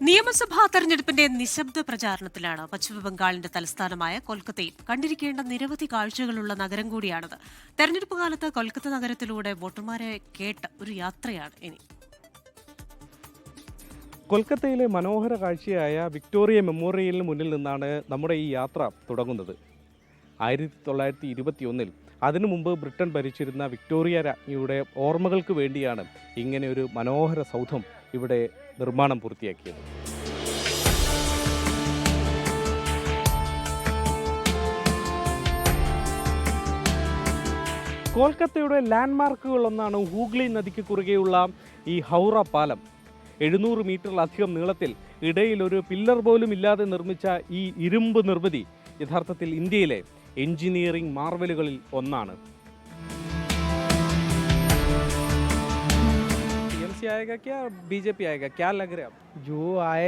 നിയമസഭാ തെരഞ്ഞെടുപ്പിന്റെ നിശബ്ദ പ്രചാരണത്തിലാണ് പശ്ചിമബംഗാളിന്റെ തലസ്ഥാനമായ കൊൽക്കത്തയിൽ. കണ്ടിരിക്കേണ്ട നിരവധി കാഴ്ചകളുള്ള നഗരം കൂടിയാണിത്. തെരഞ്ഞെടുപ്പ് കാലത്ത് കൊൽക്കത്ത നഗരത്തിലൂടെ വോട്ടർമാരെ കേട്ട ഒരു യാത്രയാണ് ഇനി. കൊൽക്കത്തയിലെ മനോഹര കാഴ്ചയായ വിക്ടോറിയ മെമ്മോറിയലിന് മുന്നിൽ നിന്നാണ് നമ്മുടെ ഈ യാത്ര തുടങ്ങുന്നത്. 1921 അതിനു മുമ്പ് ബ്രിട്ടൻ ഭരിച്ചിരുന്ന വിക്ടോറിയ രാജ്ഞിയുടെ ഓർമ്മകൾക്ക് വേണ്ടിയാണ് ഇങ്ങനെ ഒരു മനോഹര സൗധം ഇവിടെ നിർമ്മാണം പൂർത്തിയാക്കിയത്. കൊൽക്കത്തയുടെ ലാൻഡ്മാർക്കുകളൊന്നാണ് ഹൂഗ്ലി നദിക്ക് കുറുകെയുള്ള ഈ ഹൗറ പാലം. 700 മീറ്ററിലധികം നീളത്തിൽ ഇടയിൽ ഒരു പില്ലർ പോലും ഇല്ലാതെ നിർമ്മിച്ച ഈ ഇരുമ്പ് നിർമ്മിതി യഥാർത്ഥത്തിൽ ഇന്ത്യയിലെ എഞ്ചിനീയറിംഗ് മാർവലുകളിൽ ഒന്നാണ്. टीएमसी आएगा क्या बीजेपी आएगा, क्या लग रहा है आपको? जो आए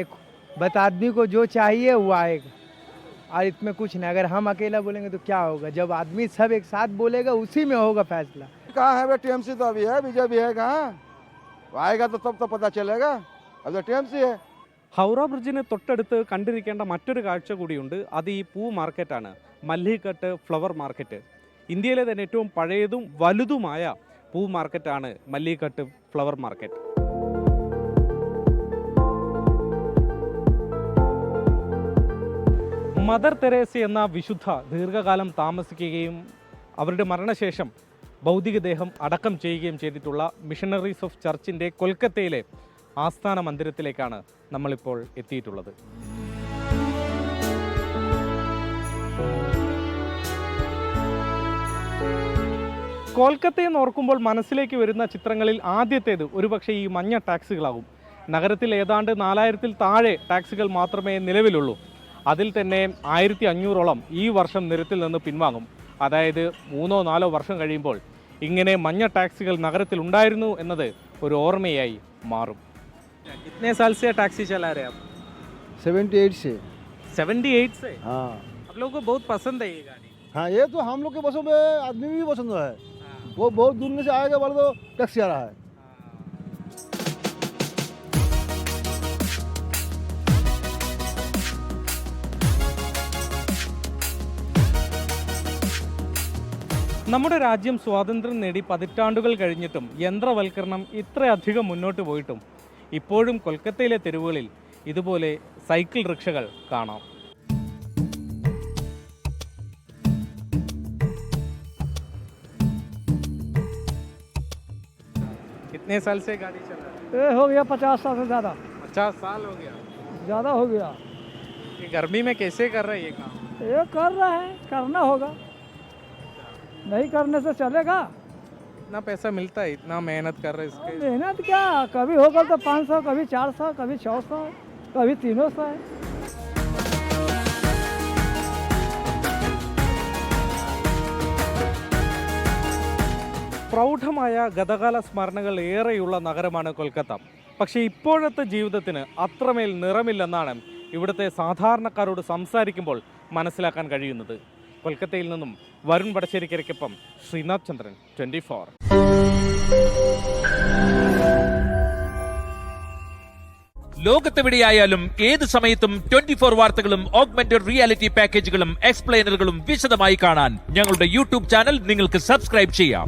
बस आदमी को जो चाहिए वो आएगा, और इसमें कुछ नहीं. अगर हम अकेला बोलेंगे तो क्या होगा? जब आदमी सब एक साथ बोलेगा उसी में होगा फैसला. कहाँ है भाई? टीएमसी तो अभी है, बीजेपी है कहाँ? आएगा तो तब तो पता चलेगा. अब तो टीएमसी है. ഹൗറ ബ്രിഡ്ജിന് തൊട്ടടുത്ത് കണ്ടിരിക്കേണ്ട മറ്റൊരു കാഴ്ച കൂടിയുണ്ട്. അത് ഈ പൂ മാർക്കറ്റാണ്, മല്ലികട്ട് ഫ്ലവർ മാർക്കറ്റ്. ഇന്ത്യയിലെ തന്നെ ഏറ്റവും പഴയതും വലുതുമായ പൂ മാർക്കറ്റാണ് മല്ലികട്ട് ഫ്ലവർ മാർക്കറ്റ്. മദർ തെരേസ എന്ന വിശുദ്ധ ദീർഘകാലം താമസിക്കുകയും അവരുടെ മരണശേഷം ഭൗതികദേഹം അടക്കം ചെയ്യുകയും ചെയ്തിട്ടുള്ള മിഷണറീസ് ഓഫ് ചർച്ചിൻ്റെ കൊൽക്കത്തയിലെ ആസ്ഥാന മന്ദിരത്തിലേക്കാണ് നമ്മളിപ്പോൾ എത്തിയിട്ടുള്ളത്. കൊൽക്കത്തയെന്ന് ഓർക്കുമ്പോൾ മനസ്സിലേക്ക് വരുന്ന ചിത്രങ്ങളിൽ ആദ്യത്തേത് ഒരുപക്ഷെ ഈ മഞ്ഞ ടാക്സികളാകും. നഗരത്തിൽ ഏതാണ്ട് 4000-ൽ താഴെ ടാക്സികൾ മാത്രമേ നിലവിലുള്ളൂ. അതിൽ തന്നെ 1500-ഓളം ഈ വർഷം നിരത്തിൽ നിന്ന് പിൻവാങ്ങും. അതായത് 3-4 വർഷം കഴിയുമ്പോൾ ഇങ്ങനെ മഞ്ഞ ടാക്സികൾ നഗരത്തിൽ ഉണ്ടായിരുന്നു എന്നത് ഒരു ഓർമ്മയായി മാറും. कितने साल से टैक्सी चला रहे हैं आप? 78 से. 78 से? हाँ आप लोगों को बहुत पसंद है ये गाड़ी? हाँ, ये तो हम लोग के पसंद है, आदमी भी पसंद है. वो बहुत दूर में से आएगा बोले तो टैक्सी आ रहा है. നമ്മുടെ രാജ്യം സ്വാതന്ത്ര്യം നേടി പതിറ്റാണ്ടുകൾ കഴിഞ്ഞിട്ടും യന്ത്രവൽക്കരണം ഇത്രയധികം മുന്നോട്ട് പോയിട്ടും ഇപ്പോഴും കൊൽക്കത്തയിലെ തെരുവുകളിൽ ഇതുപോലെ സൈക്കിൾ റിക്ഷകൾ കാണാം. कितने साल से गाड़ी चल रहा है? ये हो गया 50 साल से ज़्यादा. 50 साल हो गया. ज़्यादा हो गया. ये गर्मी में कैसे कर रहे हैं ये काम? ये कर रहे हैं, करना होगा, नहीं करने से चलेगा. इतना पैसा मिलता है, इतना मेहनत कर रहे हैं इसके. मेहनत क्या, कभी होगा तो 500, कभी 400, कभी 600, कभी 300 है. പ്രൗഢമായ ഗതകാല സ്മരണകൾ ഏറെയുള്ള നഗരമാണ് കൊൽക്കത്ത. പക്ഷേ ഇപ്പോഴത്തെ ജീവിതത്തിന് അത്രമേൽ നിറമില്ലെന്നാണ് ഇവിടുത്തെ സാധാരണക്കാരോട് സംസാരിക്കുമ്പോൾ മനസ്സിലാക്കാൻ കഴിയുന്നത്. കൊൽക്കത്തയിൽ നിന്നും വരുൺ വടശ്ശേരിക്കരയ്ക്കൊപ്പം ശ്രീനാഥ് ചന്ദ്രൻ, 24. ലോകത്തെവിടെയായാലും ഏത് സമയത്തും 24 വാർത്തകളും ഓഗ്മെന്റഡ് റിയാലിറ്റി പാക്കേജുകളും എക്സ്പ്ലെയിനറുകളും വിശദമായി കാണാൻ ഞങ്ങളുടെ യൂട്യൂബ് ചാനൽ നിങ്ങൾക്ക് സബ്സ്ക്രൈബ് ചെയ്യാം.